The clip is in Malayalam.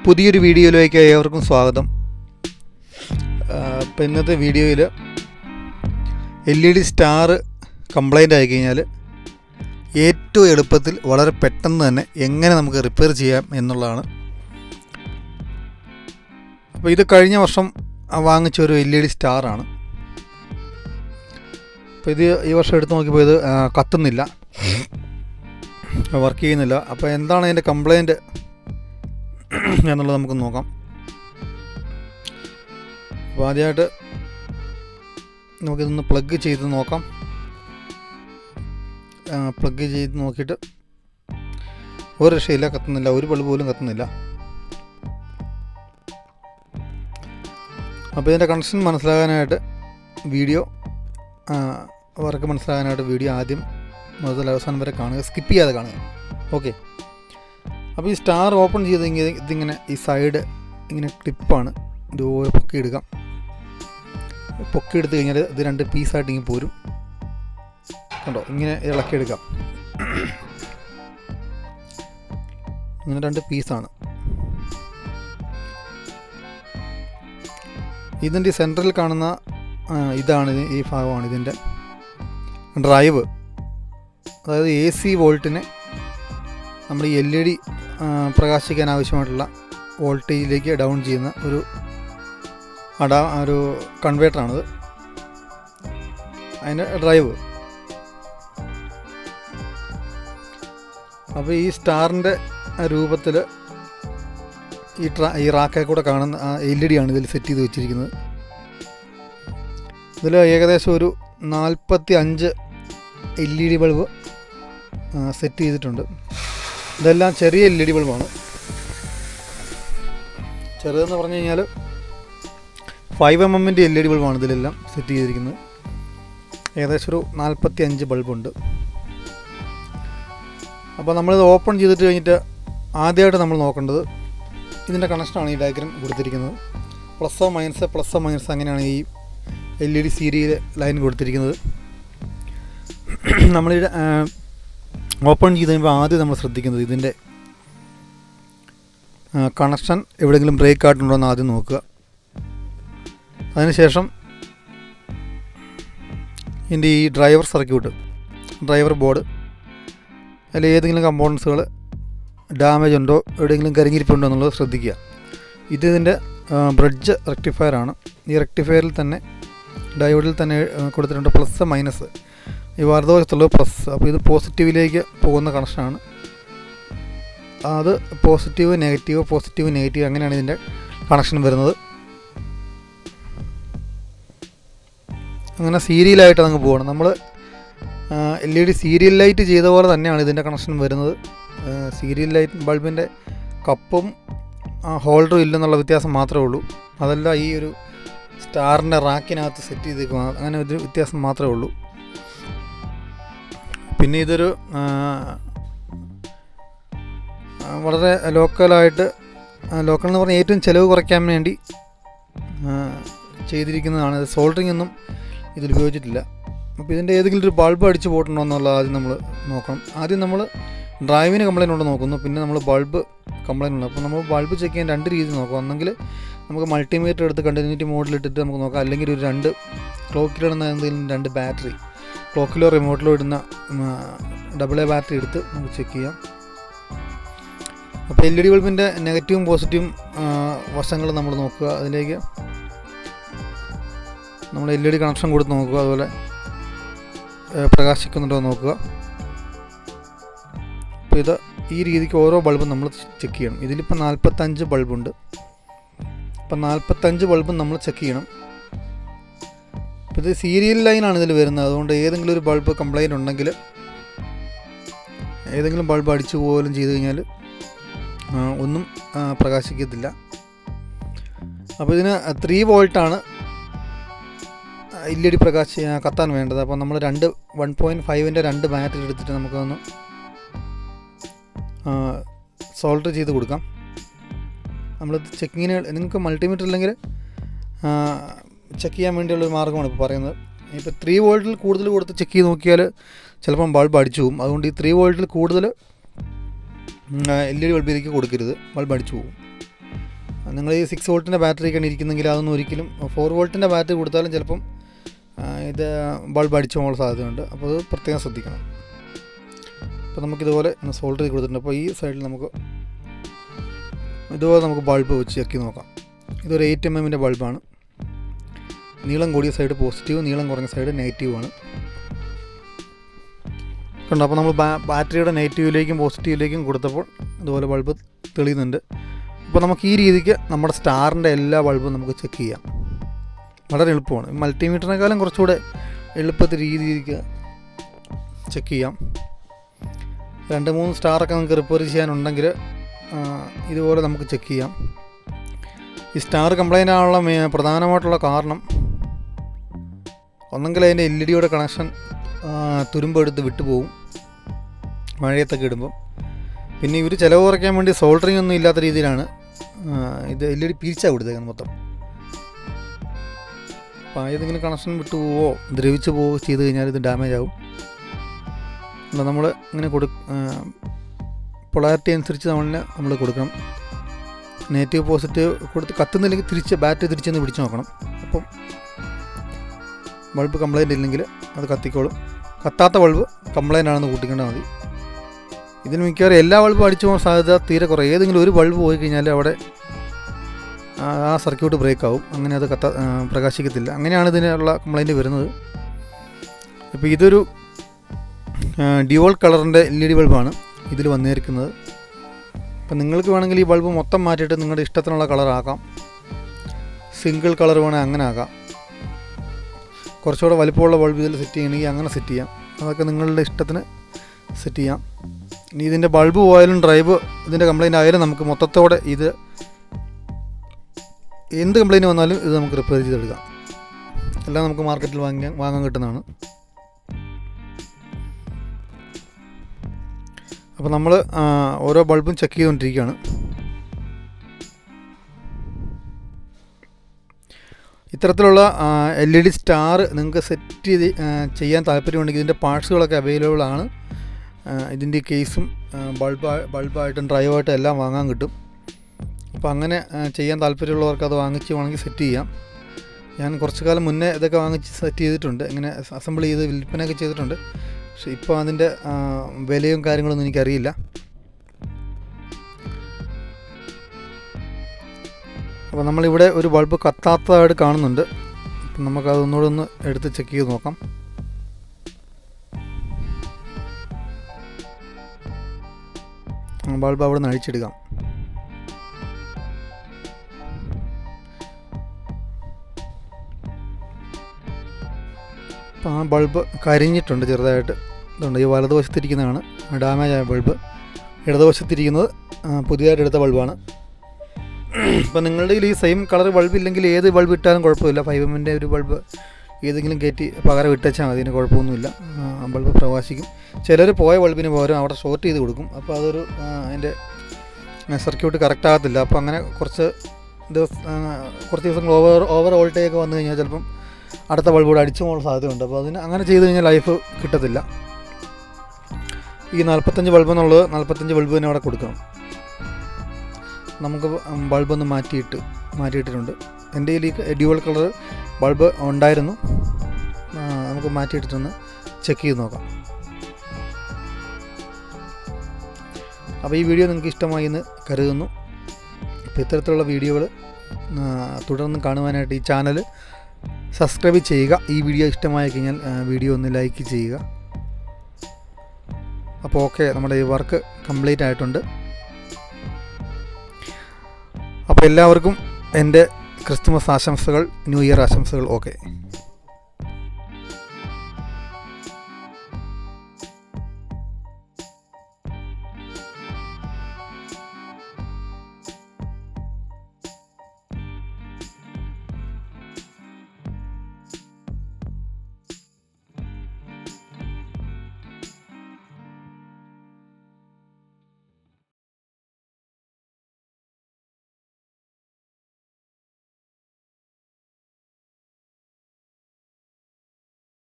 പുതിയൊരു വീഡിയോയിലേക്ക് ഏവർക്കും സ്വാഗതം. അപ്പോൾ ഇന്നത്തെ വീഡിയോയിൽ LED സ്റ്റാർ കംപ്ലൈൻ്റ് ആയി കഴിഞ്ഞാൽ ഏറ്റവും എളുപ്പത്തിൽ വളരെ പെട്ടെന്ന് തന്നെ എങ്ങനെ നമുക്ക് റിപ്പയർ ചെയ്യാം എന്നുള്ളതാണ്. അപ്പോൾ ഇത് കഴിഞ്ഞ വർഷം വാങ്ങിച്ച ഒരു LED സ്റ്റാറാണ്. അപ്പോൾ ഇത് ഈ വർഷം എടുത്ത് നോക്കിയപ്പോൾ ഇത് കത്തുന്നില്ല, വർക്ക് ചെയ്യുന്നില്ല. അപ്പോൾ എന്താണ് അതിൻ്റെ കംപ്ലൈൻറ്റ് എന്നുള്ളത് നമുക്ക് നോക്കാം. അപ്പോൾ ആദ്യമായിട്ട് നമുക്കിതൊന്ന് പ്ലഗ് ചെയ്ത് നോക്കാം. പ്ലഗ് ചെയ്ത് നോക്കിയിട്ട് ഒരു രക്ഷയില്ല, കത്തുന്നില്ല, ഒരു ബൾബ് പോലും കത്തുന്നില്ല. അപ്പോൾ ഇതിൻ്റെ കണക്ഷൻ മനസ്സിലാകാനായിട്ട് വർക്ക് മനസ്സിലാകാനായിട്ട് വീഡിയോ ആദ്യം മുതൽ അവസാനം വരെ കാണുക, സ്കിപ്പ് ചെയ്യാതെ കാണുക. ഓക്കെ. അപ്പോൾ ഈ സ്റ്റാർ ഓപ്പൺ ചെയ്തെങ്കിൽ ഇതിങ്ങനെ ഈ സൈഡ് ഇങ്ങനെ ക്ലിപ്പാണ്, ഇതുപോലെ പൊക്കിയെടുക്കാം. പൊക്കിയെടുത്ത് കഴിഞ്ഞാൽ ഇത് രണ്ട് പീസായിട്ട് ഇങ്ങനെ പോരും. കണ്ടോ, ഇങ്ങനെ ഇളക്കിയെടുക്കാം. ഇങ്ങനെ രണ്ട് പീസാണ്. ഇതിൻ്റെ സെൻറ്ററിൽ കാണുന്ന ഇതാണ്, ഈ ഭാഗമാണ് ഇതിൻ്റെ ഡ്രൈവ്. അതായത് AC വോൾട്ടിനെ നമ്മൾ ഈ LED പ്രകാശിക്കാൻ ആവശ്യമായിട്ടുള്ള വോൾട്ടേജിലേക്ക് ഡൗൺ ചെയ്യുന്ന ഒരു കൺവേർട്ടറാണിത്, അതിൻ്റെ ഡ്രൈവ്. അപ്പോൾ ഈ സ്റ്റാറിൻ്റെ രൂപത്തിൽ ഈ റാക്കിൽ കൂടെ കാണുന്ന LED ആണ് ഇതിൽ സെറ്റ് ചെയ്ത് വെച്ചിരിക്കുന്നത്. ഇതിൽ ഏകദേശം ഒരു 45 LED ബൾബ് സെറ്റ് ചെയ്തിട്ടുണ്ട്. ഇതെല്ലാം ചെറിയ LED ബൾബാണ്. ചെറുതെന്ന് പറഞ്ഞു കഴിഞ്ഞാൽ 5mm LED ബൾബാണ് ഇതിലെല്ലാം സെറ്റ് ചെയ്തിരിക്കുന്നത്. ഏകദേശം ഒരു 45 ബൾബുണ്ട്. അപ്പോൾ നമ്മളിത് ഓപ്പൺ ചെയ്തിട്ട് കഴിഞ്ഞിട്ട് ആദ്യമായിട്ട് നമ്മൾ നോക്കേണ്ടത് ഇതിൻ്റെ കണക്ഷനാണ്. ഈ ഡയഗ്രം കൊടുത്തിരിക്കുന്നത് പ്ലസ്സോ മൈനസ് അങ്ങനെയാണ് ഈ LED സീരിയൽ ലൈൻ കൊടുത്തിരിക്കുന്നത്. നമ്മൾ ഓപ്പൺ ചെയ്ത് കഴിയുമ്പോൾ ആദ്യം നമ്മൾ ശ്രദ്ധിക്കുന്നത് ഇതിൻ്റെ കണക്ഷൻ എവിടെയെങ്കിലും ബ്രേക്ക് ആയിട്ടുണ്ടോ എന്ന് ആദ്യം നോക്കുക. അതിനുശേഷം ഇതിൻ്റെ ഈ ഡ്രൈവർ ബോർഡ് അതിൽ ഏതെങ്കിലും കമ്പോണൻസുകൾ ഡാമേജ് ഉണ്ടോ, എവിടെയെങ്കിലും കരിഞ്ഞിരിപ്പുണ്ടോ എന്നുള്ളത് ശ്രദ്ധിക്കുക. ഇതിൻ്റെ ബ്രിഡ്ജ് റെക്ടിഫയറാണ്. ഈ റെക്ടിഫയറിൽ തന്നെ ഡയോഡിൽ തന്നെ കൊടുത്തിട്ടുണ്ട് പ്ലസ് മൈനസ്. ഈ വലതുവശത്തുള്ളത് പ്ലസ്. അപ്പോൾ ഇത് പോസിറ്റീവിലേക്ക് പോകുന്ന കണക്ഷനാണ്. അത് പോസിറ്റീവ് നെഗറ്റീവ് അങ്ങനെയാണ് ഇതിൻ്റെ കണക്ഷൻ വരുന്നത്. അങ്ങനെ സീരിയലായിട്ട് അങ്ങ് പോകണം. നമ്മൾ LED സീരിയൽ ലൈറ്റ് ചെയ്ത പോലെ തന്നെയാണ് ഇതിൻ്റെ കണക്ഷൻ വരുന്നത്. സീരിയൽ ലൈറ്റ് ബൾബിൻ്റെ കപ്പും ഹോൾഡറും ഇല്ലെന്നുള്ള വ്യത്യാസം മാത്രമേ ഉള്ളൂ. അതല്ല ഈ ഒരു സ്റ്റാറിൻ്റെ റാക്കിനകത്ത് സെറ്റ് ചെയ്തേക്കും, അങ്ങനെ ഒരു വ്യത്യാസം മാത്രമേ ഉള്ളൂ. പിന്നെ ഇതൊരു വളരെ ലോക്കൽ എന്ന് പറഞ്ഞാൽ ഏറ്റവും ചിലവ് കുറയ്ക്കാൻ വേണ്ടി ചെയ്തിരിക്കുന്നതാണ്. സോൾഡറിങ് ഒന്നും ഇതിൽ ഉപയോഗിച്ചിട്ടില്ല. അപ്പോൾ ഇതിൻ്റെ ഏതെങ്കിലും ഒരു ബൾബ് അടിച്ച് പോയിട്ടുണ്ടോ എന്നുള്ളത് ആദ്യം നമ്മൾ നോക്കണം. ആദ്യം നമ്മൾ ഡ്രൈവിന് കംപ്ലൈൻറ്റ് ഉണ്ടോ നോക്കുന്നു, പിന്നെ നമ്മൾ ബൾബ് കംപ്ലൈൻറ്റ് ഉണ്ട്. അപ്പോൾ നമ്മൾ ബൾബ് ചെക്ക് ചെയ്യാൻ രണ്ട് രീതി നോക്കാം. ഒന്നെങ്കിൽ നമുക്ക് മൾട്ടിമീറ്റർ എടുത്ത് കണ്ടിന്യൂറ്റി മോഡിലിട്ടിട്ട് നമുക്ക് നോക്കാം, അല്ലെങ്കിൽ ഒരു ക്ലോക്കിലിടുന്ന എന്തെങ്കിലും ബാറ്ററി, ക്ലോക്കിലോ റിമോട്ടിലോ ഇടുന്ന AA ബാറ്ററി എടുത്ത് നമുക്ക് ചെക്ക് ചെയ്യാം. അപ്പോൾ LED ബൾബിൻ്റെ നെഗറ്റീവും പോസിറ്റീവും വശങ്ങൾ നമ്മൾ നോക്കുക. അതിലേക്ക് നമ്മൾ LED കണക്ഷൻ കൊടുത്ത് നോക്കുക, അതുപോലെ പ്രകാശിക്കുന്നുണ്ടോ നോക്കുക. അപ്പോൾ ഈ രീതിക്ക് ഓരോ ബൾബും നമ്മൾ ചെക്ക് ചെയ്യണം. ഇതിലിപ്പോൾ 45 ബൾബുണ്ട്. അപ്പോൾ 45 ബൾബും നമ്മൾ ചെക്ക് ചെയ്യണം. അപ്പോൾ ഇത് സീരിയൽ ലൈനാണ് ഇതിൽ വരുന്നത്. അതുകൊണ്ട് ഏതെങ്കിലും ഒരു ബൾബ് കംപ്ലൈൻറ്റ് ഉണ്ടെങ്കിൽ, ഏതെങ്കിലും ബൾബ് അടിച്ചു പോലും ചെയ്ത് കഴിഞ്ഞാൽ ഒന്നും പ്രകാശിക്കത്തില്ല. അപ്പോൾ ഇതിന് 3 വോൾട്ടാണ് LED കത്താൻ വേണ്ടത്. അപ്പോൾ നമ്മൾ 1.5ൻ്റെ 2 ബാറ്ററി എടുത്തിട്ട് നമുക്കൊന്ന് സോൾഡർ ചെയ്ത് കൊടുക്കാം. നമ്മളിത് ചെക്കിങ്ങിന് നിങ്ങൾക്ക് മൾട്ടിമീറ്റർ ഇല്ലെങ്കിൽ ചെക്ക് ചെയ്യാൻ വേണ്ടിയുള്ളൊരു മാർഗ്ഗമാണ് ഇപ്പോൾ പറയുന്നത്. ഇപ്പോൾ 3 വോൾട്ടിൽ കൂടുതൽ കൊടുത്ത് ചെക്ക് ചെയ്ത് നോക്കിയാൽ ചിലപ്പം ബൾബ് അടിച്ചു പോകും. അതുകൊണ്ട് ഈ 3 വോൾട്ടിൽ കൂടുതൽ LED ബൾബിലേക്ക് കൊടുക്കരുത്, ബൾബ് അടിച്ചു പോകും. നിങ്ങൾ ഈ 6 വോൾട്ടിൻ്റെ ബാറ്ററിക്കാണ് ഇരിക്കുന്നെങ്കിൽ അതൊന്നും ഒരിക്കലും 4 വോൾട്ടിൻ്റെ ബാറ്ററി കൊടുത്താലും ചിലപ്പം ഇത് ബൾബ് അടിച്ചു പോകാനുള്ള സാധ്യതയുണ്ട്. അപ്പോൾ അത് പ്രത്യേകം ശ്രദ്ധിക്കണം. അപ്പോൾ നമുക്കിതുപോലെ സോൾഡർ ചെയ്ത് കൊടുത്തിട്ടുണ്ട്. അപ്പോൾ ഈ സൈഡിൽ നമുക്ക് ഇതുപോലെ നമുക്ക് ബൾബ് വെച്ച് ചെക്ക് നോക്കാം. ഇതൊരു 8 mm ബൾബാണ്. നീളം കൂടിയ സൈഡ് പോസിറ്റീവ്, നീളം കുറഞ്ഞ സൈഡ് നെഗറ്റീവാണ്. കണ്ടോ? അപ്പോൾ നമ്മൾ ബാറ്ററിയുടെ നെഗറ്റീവിലേക്കും പോസിറ്റീവിലേക്കും കൊടുത്തപ്പോൾ ഇതുപോലെ ബൾബ് തെളിയുന്നുണ്ട്. അപ്പോൾ നമുക്ക് ഈ രീതിക്ക് നമ്മുടെ സ്റ്റാറിൻ്റെ എല്ലാ ബൾബും നമുക്ക് ചെക്ക് ചെയ്യാം. വളരെ എളുപ്പമാണ്. മൾട്ടിമീറ്ററിനേക്കാളും കുറച്ചുകൂടെ എളുപ്പത്തിൽ രീതിക്ക് ചെക്ക് ചെയ്യാം. 2-3 സ്റ്റാറൊക്കെ നമുക്ക് റിപ്പയർ ചെയ്യാനുണ്ടെങ്കിൽ ഇതുപോലെ നമുക്ക് ചെക്ക് ചെയ്യാം. ഈ സ്റ്റാർ കംപ്ലൈൻ്റ് ആവാനുള്ള പ്രധാനമായിട്ടുള്ള കാരണം ഒന്നെങ്കിൽ അതിൻ്റെ LED കണക്ഷൻ തുരുമ്പെടുത്ത് വിട്ടുപോകും മഴയത്തൊക്കെ ഇടുമ്പം. പിന്നെ ഇവർ ചിലവ് കുറയ്ക്കാൻ വേണ്ടി സോൾഡറിങ് ഒന്നും ഇല്ലാത്ത രീതിയിലാണ് ഇത് LED പിരിച്ചാണ് കൊടുത്തേക്കുന്നത് മൊത്തം. അപ്പോൾ ഏതെങ്കിലും കണക്ഷൻ വിട്ടുപോവോ ദ്രവിച്ച് പോവുകയോ ചെയ്ത് കഴിഞ്ഞാൽ ഇത് ഡാമേജ് ആകും. നമ്മൾ ഇങ്ങനെ പൊളാരിറ്റി അനുസരിച്ച് നമ്മൾ കൊടുക്കണം. നെഗറ്റീവ് പോസിറ്റീവ് കൊടുത്ത് കത്തുന്നില്ലെങ്കിൽ ബാറ്ററി തിരിച്ചൊന്ന് പിടിച്ച് നോക്കണം. അപ്പം ബൾബ് കംപ്ലൈൻ്റ് ഇല്ലെങ്കിൽ അത് കത്തിക്കോളും. കത്താത്ത ബൾബ് കംപ്ലൈൻ്റ് ആണെന്ന് കൂട്ടിക്കേണ്ടാൽ മതി. ഇതിന് മിക്കവാറും എല്ലാ ബൾബും അടിച്ചു പോകാൻ സാധ്യത തീരെ കുറേ. ഏതെങ്കിലും ഒരു ബൾബ് പോയി കഴിഞ്ഞാൽ അവിടെ ആ സർക്യൂട്ട് ബ്രേക്ക് ആവും. അങ്ങനെ അത് പ്രകാശിക്കത്തില്ല. അങ്ങനെയാണ് ഇതിനുള്ള കംപ്ലൈൻറ്റ് വരുന്നത്. ഇപ്പോൾ ഇതൊരു ഡ്യുവൽ കളറിൻ്റെ LED ബൾബാണ് ഇതിൽ വന്നിരിക്കുന്നത്. അപ്പം നിങ്ങൾക്ക് വേണമെങ്കിൽ ഈ ബൾബ് മൊത്തം മാറ്റിയിട്ട് നിങ്ങളുടെ ഇഷ്ടത്തിനുള്ള കളറാക്കാം. സിംഗിൾ കളർ വേണമെങ്കിൽ അങ്ങനെ ആക്കാം. കുറച്ചുകൂടെ വലിപ്പമുള്ള ബൾബ് ഇതിൽ സെറ്റ് ചെയ്യണമെങ്കിൽ അങ്ങനെ സെറ്റ് ചെയ്യാം. അതൊക്കെ നിങ്ങളുടെ ഇഷ്ടത്തിന് സെറ്റ് ചെയ്യാം. ഇനി ഇതിൻ്റെ ബൾബ് പോയാലും ഡ്രൈവ് ഇതിൻ്റെ കംപ്ലൈൻ്റ് ആയാലും നമുക്ക് മൊത്തത്തോടെ ഇത് എന്ത് കംപ്ലൈൻറ്റ് വന്നാലും ഇത് നമുക്ക് റിപ്പയർ ചെയ്തെടുക്കാം. എല്ലാം നമുക്ക് മാർക്കറ്റിൽ വാങ്ങാൻ കിട്ടുന്നതാണ്. അപ്പോൾ നമ്മൾ ഓരോ ബൾബും ചെക്ക് ചെയ്തുകൊണ്ടിരിക്കുകയാണ്. ഇത്തരത്തിലുള്ള LED സ്റ്റാർ നിങ്ങൾക്ക് സെറ്റ് ചെയ്യാൻ താല്പര്യമുണ്ടെങ്കിൽ ഇതിൻ്റെ പാർട്സുകളൊക്കെ അവൈലബിൾ ആണ്. ഇതിൻ്റെ കേസും ബൾബായിട്ടും ഡ്രൈവായിട്ടും എല്ലാം വാങ്ങാൻ കിട്ടും. അപ്പോൾ അങ്ങനെ ചെയ്യാൻ താല്പര്യമുള്ളവർക്ക് അത് വാങ്ങിച്ച് വേണമെങ്കിൽ സെറ്റ് ചെയ്യാം. ഞാൻ കുറച്ച് കാലം മുന്നേ ഇതൊക്കെ വാങ്ങിച്ച് സെറ്റ് ചെയ്തിട്ടുണ്ട്. ഇങ്ങനെ അസംബിൾ ചെയ്ത് വിൽപ്പനയൊക്കെ ചെയ്തിട്ടുണ്ട്. പക്ഷേ ഇപ്പോൾ അതിൻ്റെ വിലയും കാര്യങ്ങളൊന്നും എനിക്കറിയില്ല. അപ്പോൾ നമ്മളിവിടെ ഒരു ബൾബ് കത്താത്തതായിട്ട് കാണുന്നുണ്ട്. അപ്പം നമുക്കതൊന്നുകൂടെ ഒന്ന് എടുത്ത് ചെക്ക് ചെയ്ത് നോക്കാം. ബൾബ് അവിടെ നിന്ന് അഴിച്ചെടുക്കാം. അപ്പോൾ ആ ബൾബ് കരിഞ്ഞിട്ടുണ്ട് ചെറുതായിട്ട്. ഇതുണ്ട്. ഈ വലതുവശത്തിരിക്കുന്നതാണ് ഡാമേജ് ആയ ബൾബ്. ഇടതുവശത്തിരിക്കുന്നത് പുതിയതായിട്ട് എടുത്ത ബൾബാണ്. ഇപ്പോൾ നിങ്ങളുടെ ഈ സെയിം കളർ ബൾബ് ഇല്ലെങ്കിൽ ഏത് ബൾബ് ഇട്ടാലും കുഴപ്പമില്ല. 5 mm ഒരു ബൾബ് ഏതെങ്കിലും കയറ്റി പകരം ഇട്ടാൽ മതി. അതിന് കുഴപ്പമൊന്നുമില്ല. ആ ബൾബ് പ്രകാശിക്കും. ചിലർ പോയ ബൾബിന് പകരം അവിടെ ഷോർട്ട് ചെയ്ത് കൊടുക്കും. അപ്പോൾ അതൊരു അതിൻ്റെ സർക്യൂട്ട് കറക്റ്റ് ആകത്തില്ല. അപ്പോൾ അങ്ങനെ കുറച്ച് ദിവസങ്ങൾ ഓവർ വോൾട്ടേജ് ഒക്കെ വന്നു കഴിഞ്ഞാൽ ചിലപ്പം അടുത്ത ബൾബ് കൂടെ അടിച്ചു പോകാൻ സാധ്യതയുണ്ട്. അപ്പോൾ അതിന് അങ്ങനെ ചെയ്ത് കഴിഞ്ഞാൽ ലൈഫ് കിട്ടത്തില്ല. ഈ 45 ബൾബ് എന്നുള്ളത് 45 ബൾബ് തന്നെ അവിടെ കൊടുക്കണം. നമുക്ക് ബൾബൊന്ന് മാറ്റിയിട്ടിട്ടുണ്ട്. എൻ്റെ കയ്യിൽ ഡ്യുവൽ കളർ ബൾബ് ഉണ്ടായിരുന്നു. നമുക്ക് മാറ്റിയിട്ടിട്ടൊന്ന് ചെക്ക് ചെയ്ത് നോക്കാം. അപ്പോൾ ഈ വീഡിയോ നിങ്ങൾക്ക് ഇഷ്ടമായി എന്ന് കരുതുന്നു. അപ്പോൾ ഇത്തരത്തിലുള്ള വീഡിയോകൾ തുടർന്ന് കാണുവാനായിട്ട് ഈ ചാനൽ സബ്സ്ക്രൈബ് ചെയ്യുക. ഈ വീഡിയോ ഇഷ്ടമായി കഴിഞ്ഞാൽ വീഡിയോ ഒന്ന് ലൈക്ക് ചെയ്യുക. അപ്പോൾ ഓക്കെ, നമ്മുടെ ഈ വർക്ക് കംപ്ലീറ്റ് ആയിട്ടുണ്ട്. അപ്പോൾ എല്ലാവർക്കും എൻ്റെ ക്രിസ്തുമസ് ആശംസകൾ, ന്യൂ ഇയർ ആശംസകൾ. ഓക്കെ.